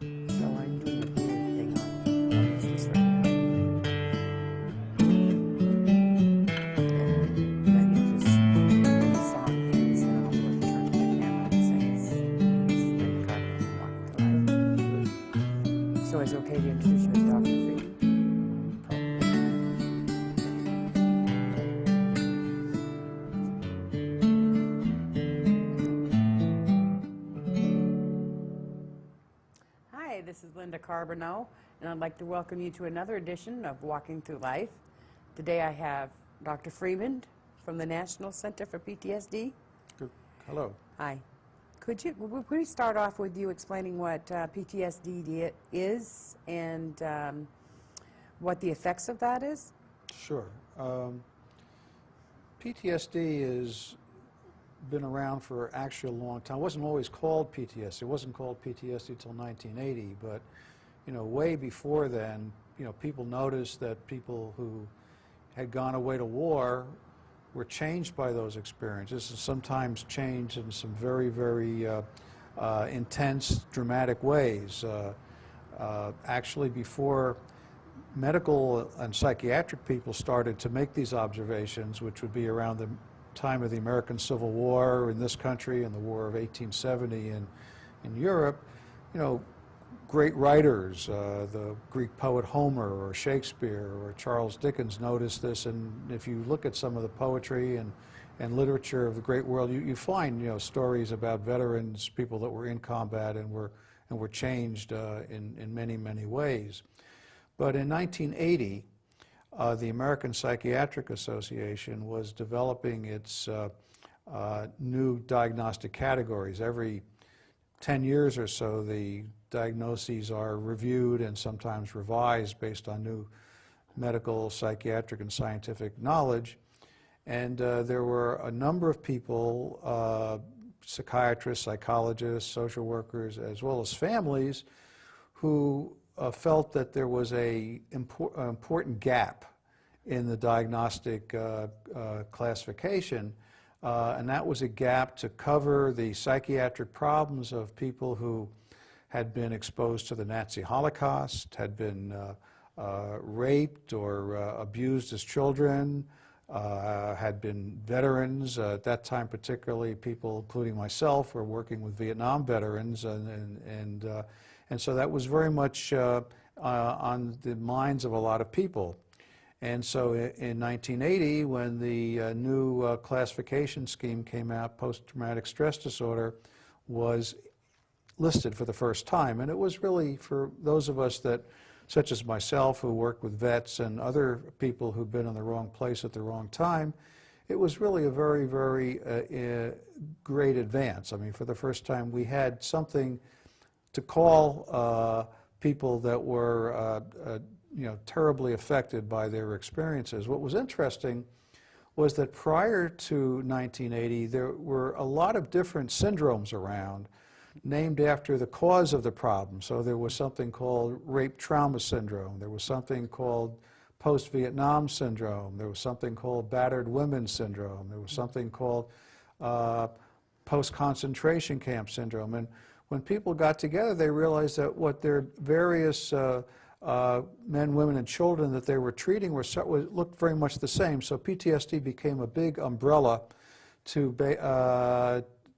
So I'm doing a weird thing on this right now. And maybe I'll just when the song ends, then I'll be able to turn to the camera and say this is Linda Carbonell from Walking to Life. So is it okay to introduce you as Dr. Freeman? Hi, this is Linda Carbonell, and I'd like to welcome you to another edition of Walking Through Life. Today I have Dr. Freeman from the National Center for PTSD. Hello. Hi. Would we start off with you explaining what PTSD is and what the effects of that is? Sure. PTSD has been around for actually a long time. It wasn't always called PTSD. It wasn't called PTSD until 1980, but way before then, people noticed that people who had gone away to war were changed by those experiences, and sometimes changed in some very, very intense, dramatic ways. Actually, before medical and psychiatric people started to make these observations, which would be around the time of the American Civil War in this country and the War of 1870 in Europe, great writers, the Greek poet Homer or Shakespeare or Charles Dickens noticed this, and if you look at some of the poetry and literature of the great world, you find stories about veterans, people that were in combat and were changed in many, many ways. But in 1980, the American Psychiatric Association was developing its new diagnostic categories. Every 10 years or so, the diagnoses are reviewed and sometimes revised based on new medical, psychiatric, and scientific knowledge. And there were a number of people, psychiatrists, psychologists, social workers, as well as families, who felt that there was an important gap in the diagnostic classification, and that was a gap to cover the psychiatric problems of people who had been exposed to the Nazi Holocaust, had been raped or abused as children, had been veterans. At that time, particularly, people, including myself, were working with Vietnam veterans, and so that was very much on the minds of a lot of people. And so in 1980, when the new classification scheme came out, post-traumatic stress disorder was listed for the first time. And it was really for those of us that, such as myself, who worked with vets and other people who've been in the wrong place at the wrong time, it was really a very, very great advance. I mean, for the first time, we had something to call people that were terribly affected by their experiences. What was interesting was that prior to 1980, there were a lot of different syndromes around named after the cause of the problem. So there was something called rape trauma syndrome. There was something called post-Vietnam syndrome. There was something called battered women syndrome. There was something called post-concentration camp syndrome. And when people got together, they realized that what their various men, women, and children that they were treating looked very much the same. So PTSD became a big umbrella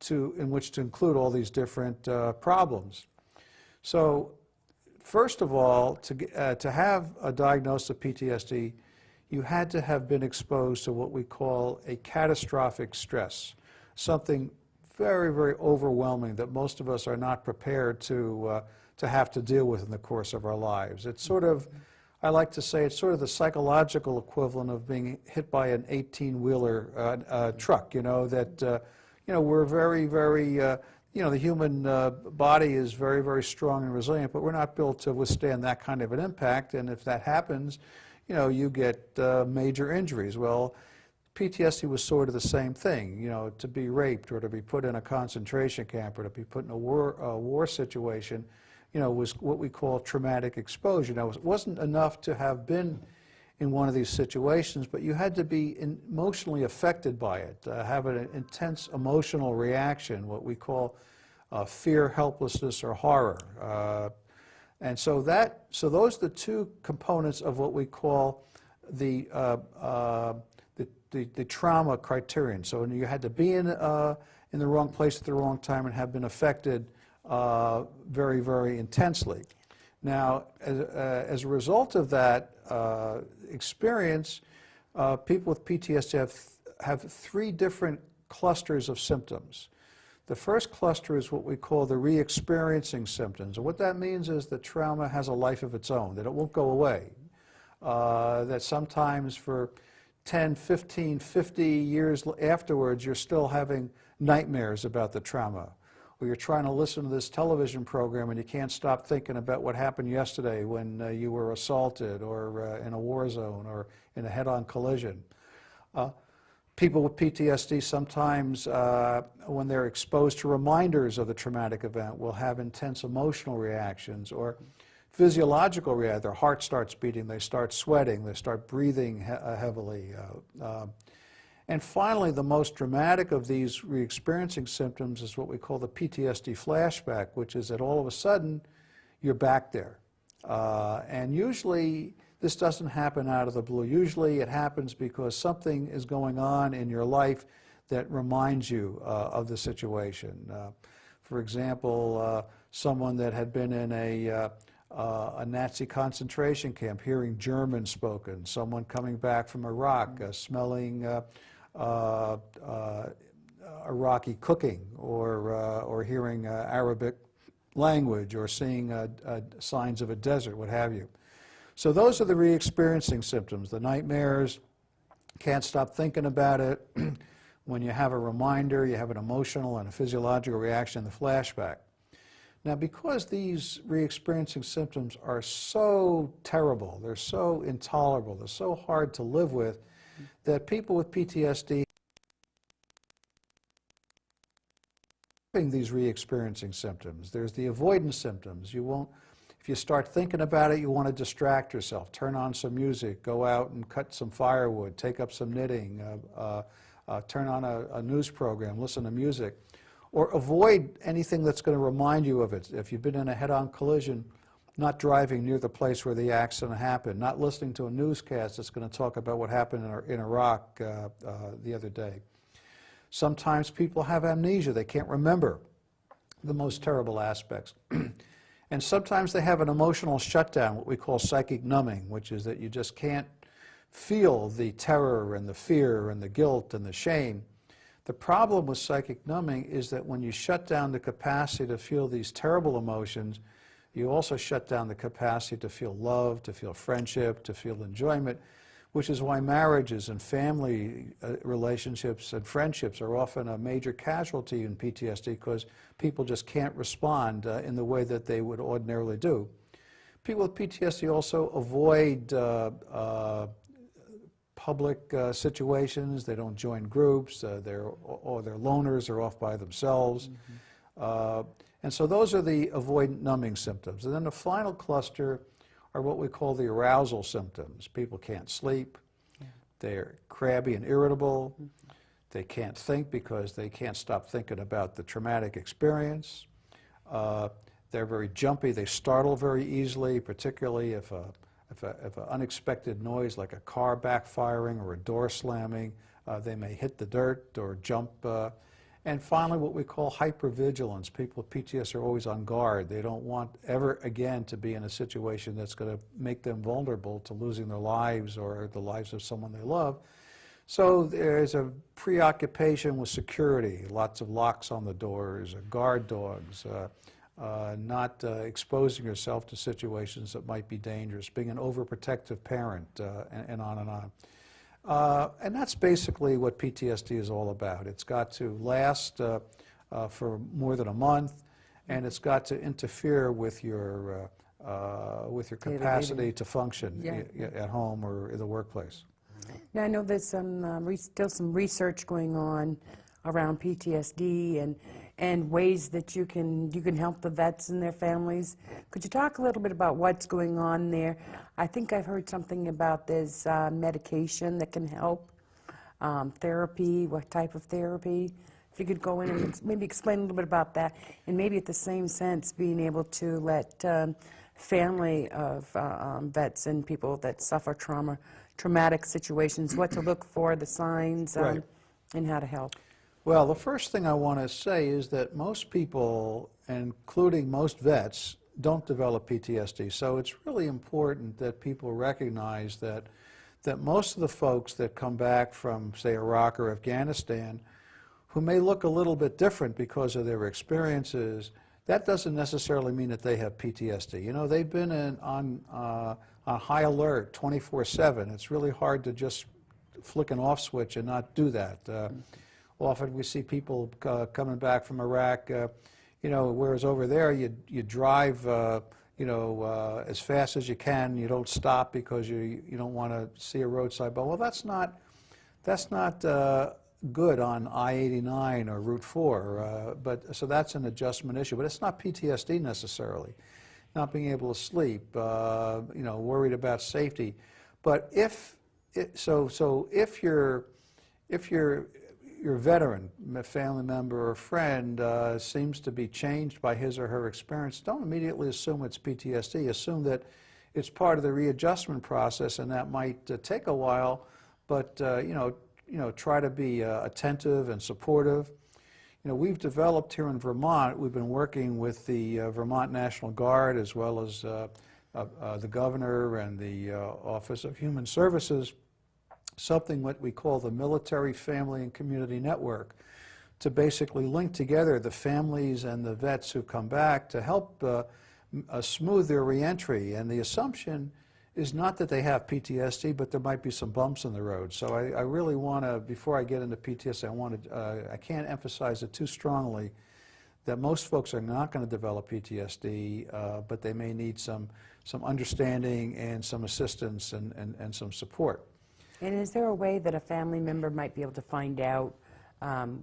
in which to include all these different problems. So first of all, to have a diagnosis of PTSD, you had to have been exposed to what we call a catastrophic stress, something very, very overwhelming that most of us are not prepared to have to deal with in the course of our lives. It's sort of, I like to say, it's sort of the psychological equivalent of being hit by an 18-wheeler truck, we're very, very, the human body is very, very strong and resilient, but we're not built to withstand that kind of an impact, and if that happens, you get major injuries. Well, PTSD was sort of the same thing, to be raped or to be put in a concentration camp or to be put in a war situation, was what we call traumatic exposure. Now, it wasn't enough to have been in one of these situations, but you had to be emotionally affected by it, have an intense emotional reaction, what we call fear, helplessness, or horror. And so those are the two components of what we call the trauma criterion. So you had to be in the wrong place at the wrong time and have been affected very, very intensely. Now, as a result of that experience, people with PTSD have three different clusters of symptoms. The first cluster is what we call the re-experiencing symptoms. And what that means is that trauma has a life of its own, that it won't go away. That sometimes for 10, 15, 50 years afterwards, you're still having nightmares about the trauma. Or you're trying to listen to this television program and you can't stop thinking about what happened yesterday when you were assaulted or in a war zone or in a head-on collision. People with PTSD sometimes, when they're exposed to reminders of the traumatic event, will have intense emotional reactions or physiological reactions. Their heart starts beating, they start sweating, they start breathing heavily. And finally, the most dramatic of these re-experiencing symptoms is what we call the PTSD flashback, which is that all of a sudden, you're back there. And usually, this doesn't happen out of the blue. Usually it happens because something is going on in your life that reminds you of the situation. For example, someone that had been in a Nazi concentration camp, hearing German spoken, someone coming back from Iraq, smelling Iraqi cooking, or hearing Arabic language, or seeing signs of a desert, what have you. So those are the re-experiencing symptoms, the nightmares, can't stop thinking about it. When you have a reminder, you have an emotional and a physiological reaction, the flashback. Now, because these re-experiencing symptoms are so terrible, they're so intolerable, they're so hard to live with, that people with PTSD having these re-experiencing symptoms. There's the avoidance symptoms. You won't. If you start thinking about it, you want to distract yourself. Turn on some music, go out and cut some firewood, take up some knitting, turn on a news program, listen to music, or avoid anything that's going to remind you of it. If you've been in a head-on collision, not driving near the place where the accident happened, not listening to a newscast that's going to talk about what happened in Iraq the other day. Sometimes people have amnesia. They can't remember the most terrible aspects. And sometimes they have an emotional shutdown, what we call psychic numbing, which is that you just can't feel the terror and the fear and the guilt and the shame. The problem with psychic numbing is that when you shut down the capacity to feel these terrible emotions, you also shut down the capacity to feel love, to feel friendship, to feel enjoyment, which is why marriages and family relationships and friendships are often a major casualty in PTSD, because people just can't respond in the way that they would ordinarily do. People with PTSD also avoid public situations. They don't join groups. They're loners. They're off by themselves. And so those are the avoidant numbing symptoms. And then the final cluster are what we call the arousal symptoms. People can't sleep. They're crabby and irritable. They can't think because they can't stop thinking about the traumatic experience. They're very jumpy. They startle very easily, particularly if an unexpected noise like a car backfiring or a door slamming, they may hit the dirt or jump. And finally, what we call hypervigilance. People with PTSD are always on guard. They don't want ever again to be in a situation that's going to make them vulnerable to losing their lives or the lives of someone they love. So there's a preoccupation with security, lots of locks on the doors, guard dogs, not exposing yourself to situations that might be dangerous, being an overprotective parent, and on and on. And that's basically what PTSD is all about. It's got to last for more than a month, and it's got to interfere with your capacity to function at home or in the workplace. Now, I know there's still some research going on around PTSD and ways that you can help the vets and their families. Could you talk a little bit about what's going on there? I think I've heard something about there's medication that can help, therapy, what type of therapy. If you could go in and maybe explain a little bit about that, and maybe at the same sense being able to let family of vets and people that suffer traumatic situations, what to look for, the signs, Right. and how to help? Well, the first thing I want to say is that most people, including most vets, don't develop PTSD. So it's really important that people recognize that most of the folks that come back from, say, Iraq or Afghanistan, who may look a little bit different because of their experiences, that doesn't necessarily mean that they have PTSD. You know, they've been on high alert 24/7. It's really hard to just flick an off switch and not do that. Often we see people coming back from Iraq, you know, whereas over there you drive, you know, as fast as you can. You don't stop because you don't want to see a roadside bomb. Well, that's not good on I-89 or Route 4. So that's an adjustment issue. But it's not PTSD necessarily. Not being able to sleep, you know, worried about safety. But if your veteran, a family member or friend, seems to be changed by his or her experience, don't immediately assume it's PTSD. Assume that it's part of the readjustment process, and that might take a while. But you know, try to be attentive and supportive. You know, we've developed here in Vermont. We've been working with the Vermont National Guard as well as the governor and the Office of Human Services, something what we call the Military Family and Community Network, to basically link together the families and the vets who come back to help smooth their reentry. And the assumption is not that they have PTSD, but there might be some bumps in the road. So I really want to, before I get into PTSD, I can't emphasize it too strongly that most folks are not going to develop PTSD, but they may need some understanding and some assistance and some support. And is there a way that a family member might be able to find out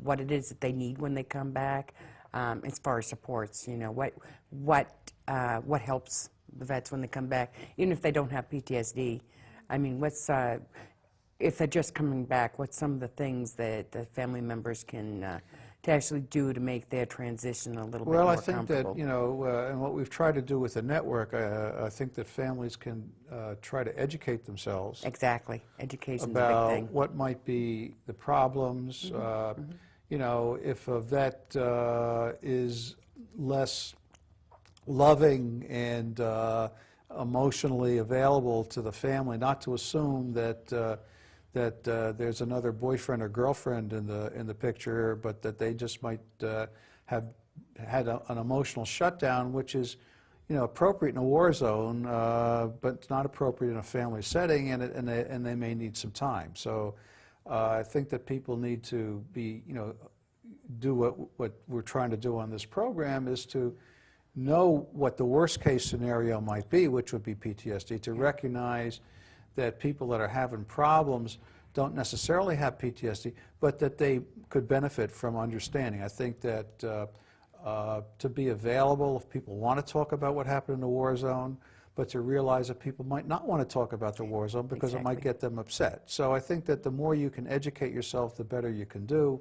what it is that they need when they come back, as far as supports? You know, what helps the vets when they come back, even if they don't have PTSD? I mean, what's if they're just coming back? What's some of the things that the family members can to actually do to make their transition a little bit more comfortable? Well, I think that, you know, and what we've tried to do with the network, I think that families can try to educate themselves. Exactly. Education's about a big thing. what might be the problems. You know, if a vet is less loving and emotionally available to the family, not to assume that there's another boyfriend or girlfriend in the picture, but that they just might have had an emotional shutdown, which is, you know, appropriate in a war zone, but it's not appropriate in a family setting, and they may need some time. So I think that people need to be, you know, do what we're trying to do on this program, is to know what the worst case scenario might be, which would be PTSD, to recognize that people that are having problems don't necessarily have PTSD, but that they could benefit from understanding. I think that to be available if people want to talk about what happened in the war zone, but to realize that people might not want to talk about the war zone because it might get them upset. So I think that the more you can educate yourself, the better you can do.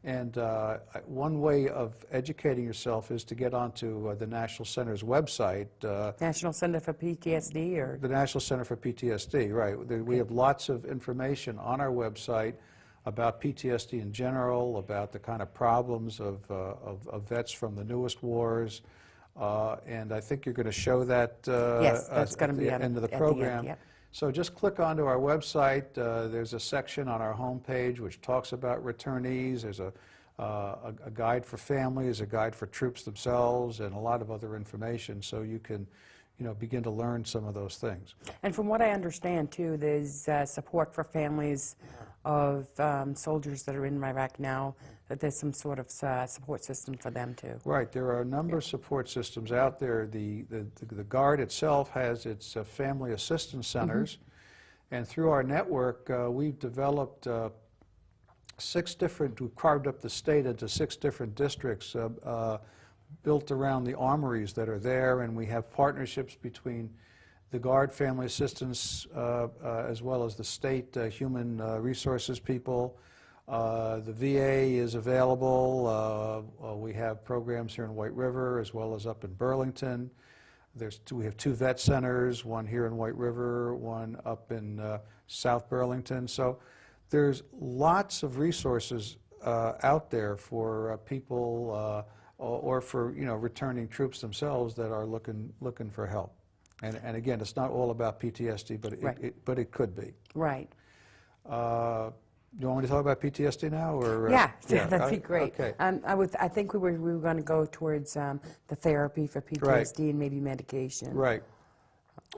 And one way of educating yourself is to get onto the National Center's website. National Center for PTSD, or? The National Center for PTSD, right. We have lots of information on our website about PTSD in general, about the kind of problems of vets from the newest wars. And I think you're going to show that Yes, that's going to be at the end of the at program. yep. So just click onto our website. There's a section on our homepage which talks about returnees. There's a guide for families, a guide for troops themselves, and a lot of other information, so you can, you know, begin to learn some of those things. And from what I understand, too, there's support for families of soldiers that are in Iraq now, that there's some sort of support system for them, too. Right. There are a number of support systems out there. The Guard itself has its family assistance centers, and through our network, we've developed we've carved up the state into 6 different districts built around the armories that are there, and we have partnerships between the Guard Family Assistance as well as the state human resources people. The VA is available. We have programs here in White River as well as up in Burlington. we have 2 vet centers, one here in White River, one up in South Burlington. So there's lots of resources out there for people or for returning troops themselves that are looking for help. And again, it's not all about PTSD, but but it could be. Right. Do you want me to talk about PTSD now, or Yeah, that'd be great. Okay. I think we were going to go towards the therapy for PTSD and maybe medication. Right.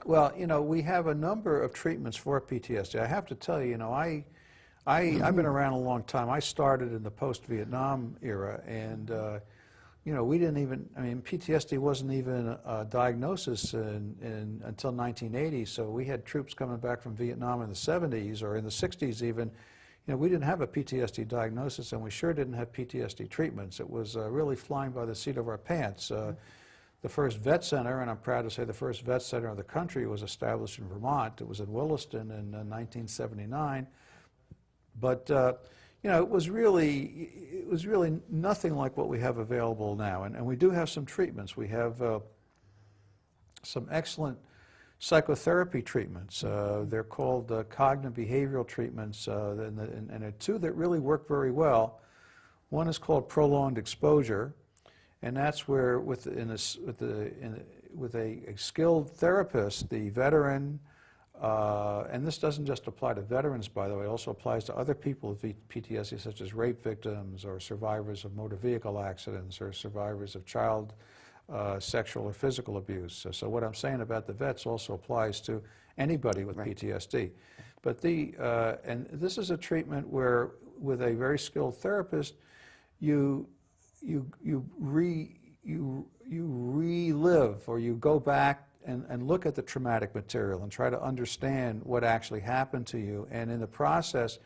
Well, we have a number of treatments for PTSD. I have to tell you, I've been around a long time. I started in the post-Vietnam era, and we didn't even, PTSD wasn't even a diagnosis until 1980, so we had troops coming back from Vietnam in the 70s or in the 60s even. We didn't have a PTSD diagnosis, and we sure didn't have PTSD treatments. It was really flying by the seat of our pants. The first vet center, and I'm proud to say the first vet center of the country, was established in Vermont. It was in Williston in 1979. But it was really nothing like what we have available now. And we do have some treatments. We have some excellent psychotherapy treatments. They're called cognitive behavioral treatments, and there are 2 that really work very well. One is called prolonged exposure, and that's where with a skilled therapist, the veteran, and this doesn't just apply to veterans, by the way, it also applies to other people with PTSD, such as rape victims or survivors of motor vehicle accidents or survivors of child sexual or physical abuse. So what I'm saying about the vets also applies to anybody with PTSD. But and this is a treatment where, with a very skilled therapist, you relive, or you go back and look at the traumatic material and try to understand what actually happened to you, and in the process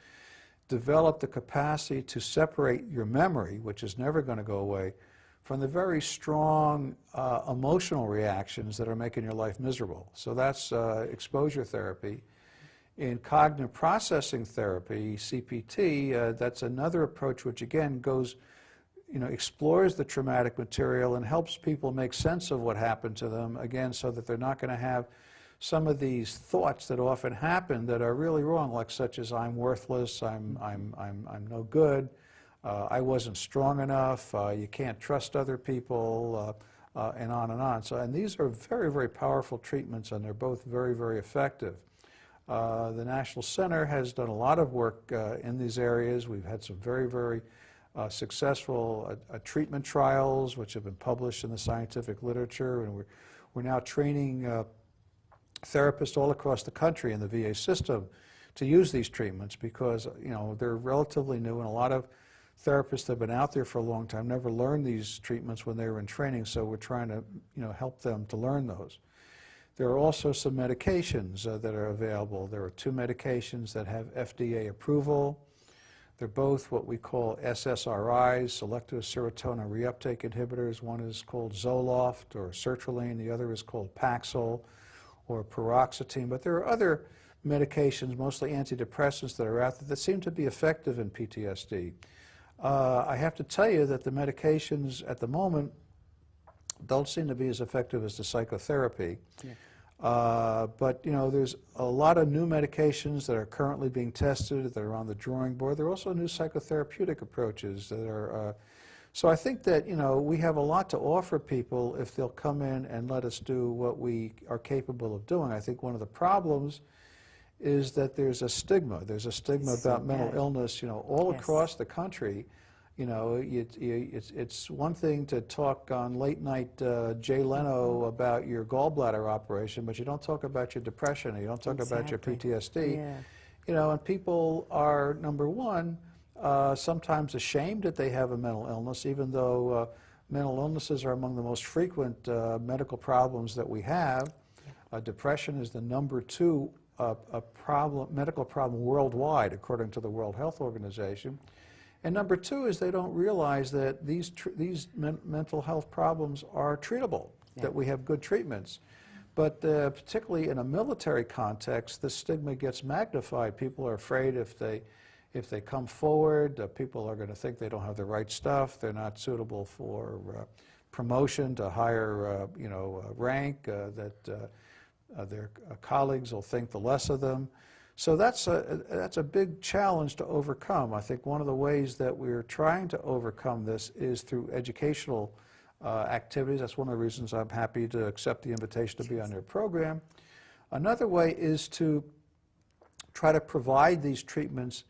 develop the capacity to separate your memory, which is never going to go away, from the very strong emotional reactions that are making your life miserable. So that's exposure therapy. In cognitive processing therapy, CPT, that's another approach which again goes, explores the traumatic material and helps people make sense of what happened to them, again, so that they're not going to have some of these thoughts that often happen that are really wrong, like such as I'm worthless, I'm no good, I wasn't strong enough, you can't trust other people, and on and on. And these are very, very powerful treatments, and they're both very, very effective. The National Center has done a lot of work in these areas. We've had some very, very successful treatment trials, which have been published in the scientific literature, and we're now training therapists all across the country in the VA system to use these treatments, because they're relatively new, and a lot of therapists that have been out there for a long time never learned these treatments when they were in training, so we're trying to help them to learn those. There are also some medications that are available. There are 2 medications that have FDA approval. They're both what we call SSRIs, selective serotonin reuptake inhibitors. One is called Zoloft or sertraline. The other is called Paxil or paroxetine. But there are other medications, mostly antidepressants, that are out there that seem to be effective in PTSD. I have to tell you that the medications at the moment don't seem to be as effective as the psychotherapy. Yeah. But there's a lot of new medications that are currently being tested, that are on the drawing board. There are also new psychotherapeutic approaches that are, so I think that we have a lot to offer people if they'll come in and let us do what we are capable of doing. I think one of the problems is that there's a stigma. There's a stigma about mental illness, all across the country. It's one thing to talk on late night Jay Leno about your gallbladder operation, but you don't talk about your depression, or you don't talk about your PTSD. Yeah. And people are, number one, sometimes ashamed that they have a mental illness, even though mental illnesses are among the most frequent medical problems that we have. Depression is the number 2 medical problem worldwide, according to the World Health Organization. And number 2 is they don't realize that these mental health problems are treatable, that we have good treatments. But particularly in a military context, the stigma gets magnified. People are afraid if they come forward, people are going to think they don't have the right stuff, they're not suitable for promotion to higher, rank, that their colleagues will think the less of them. So that's a big challenge to overcome. I think one of the ways that we're trying to overcome this is through educational activities. That's one of the reasons I'm happy to accept the invitation to be on your program. Another way is to try to provide these treatments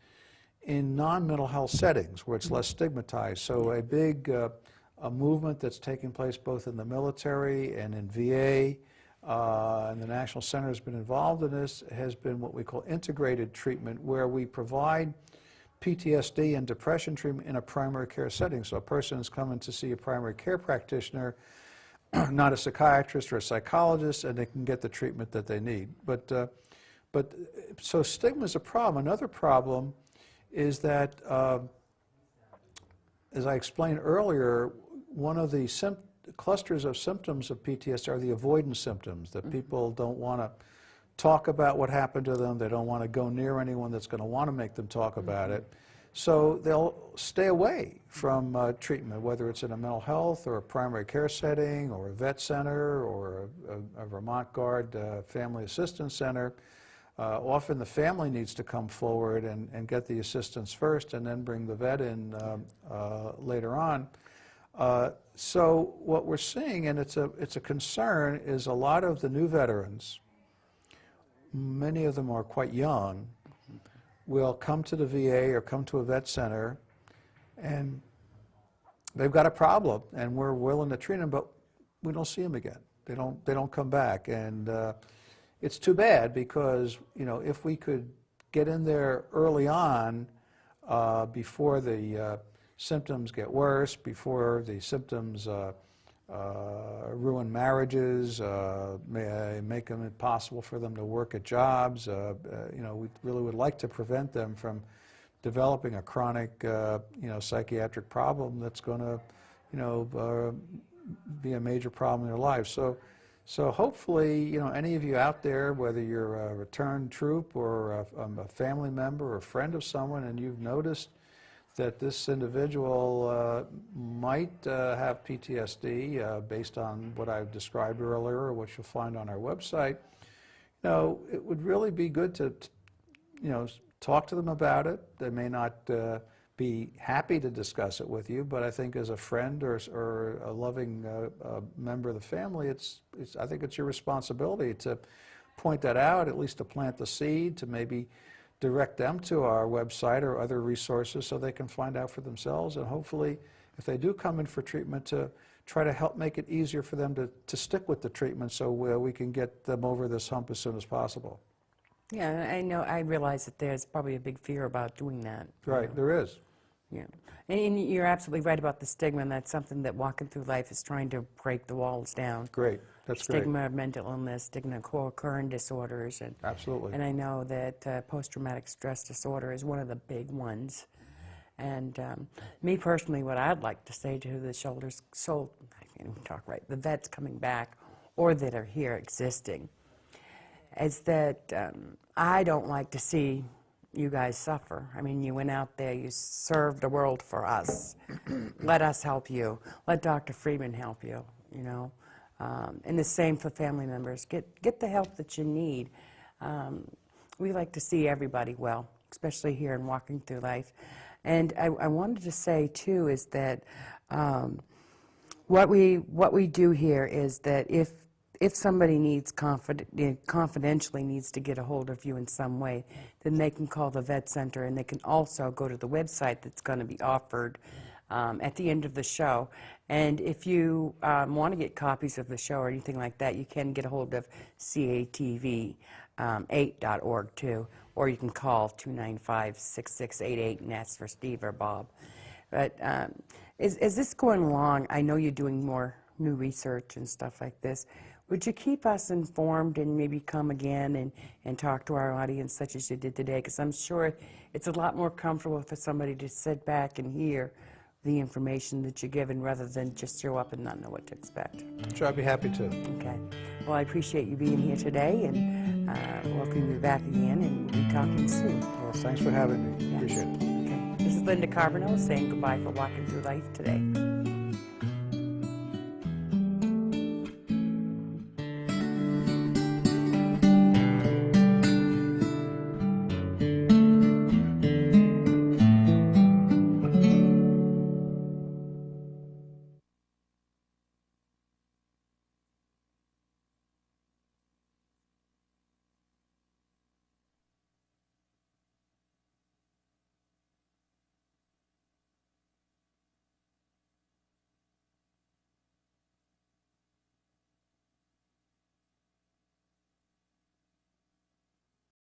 in non-mental health settings where it's less stigmatized. So a big a movement that's taking place both in the military and in VA, and the National Center has been involved in this, has been what we call integrated treatment, where we provide PTSD and depression treatment in a primary care setting. So a person is coming to see a primary care practitioner, not a psychiatrist or a psychologist, and they can get the treatment that they need. So stigma is a problem. Another problem is that, as I explained earlier, one of the clusters of symptoms of PTSD are the avoidance symptoms, that people don't want to talk about what happened to them. They don't want to go near anyone that's going to want to make them talk about it. So they'll stay away from treatment, whether it's in a mental health or a primary care setting or a vet center or a Vermont Guard Family Assistance Center. Often the family needs to come forward and get the assistance first and then bring the vet in later on. So what we're seeing, and it's a concern, is a lot of the new veterans, many of them are quite young, will come to the VA or come to a vet center and they've got a problem and we're willing to treat them, but we don't see them again. They don't come back, and it's too bad, because if we could get in there early on before the symptoms get worse, before the symptoms ruin marriages, make them impossible for them to work at jobs. We really would like to prevent them from developing a chronic, psychiatric problem that's going to, be a major problem in their lives. So hopefully, any of you out there, whether you're a returned troop or a family member or a friend of someone, and you've noticed that this individual might have PTSD based on what I've described earlier, or what you'll find on our website, it would really be good to, talk to them about it. They may not be happy to discuss it with you, but I think as a friend or a loving member of the family, I think it's your responsibility to point that out, at least to plant the seed, to maybe direct them to our website or other resources so they can find out for themselves, and hopefully, if they do come in for treatment, to try to help make it easier for them to stick with the treatment so we can get them over this hump as soon as possible. Yeah, I realize that there's probably a big fear about doing that. Right, there is. Yeah, and you're absolutely right about the stigma, and that's something that walking through life is trying to break the walls down. Great, that's great. Stigma of mental illness, stigma of co-occurring disorders. Absolutely. And I know that post-traumatic stress disorder is one of the big ones. And me personally, what I'd like to say to the I can't even talk right, the vets coming back or that are here existing, is that I don't like to see you guys suffer. I mean, you went out there, you served the world for us. Let us help you. Let Dr. Freeman help you, and the same for family members. Get the help that you need. We like to see everybody well, especially here in Walking Through Life. And I wanted to say, too, is that what we do here is that if somebody needs confidentially needs to get a hold of you in some way, then they can call the vet center, and they can also go to the website that's going to be offered at the end of the show. And if you want to get copies of the show or anything like that, you can get a hold of catv8.org too, or you can call 295-6688 and ask for Steve or Bob. But as this going along, I know you're doing more new research and stuff like this. Would you keep us informed and maybe come again and talk to our audience such as you did today? Because I'm sure it's a lot more comfortable for somebody to sit back and hear the information that you're given rather than just show up and not know what to expect. Sure, I'd be happy to. Okay. Well, I appreciate you being here today, and welcome you back again, and we'll be talking soon. Well, thanks for having me. Yes. Appreciate it. Okay. This is Linda Carbonell saying goodbye for Walking Through Life today.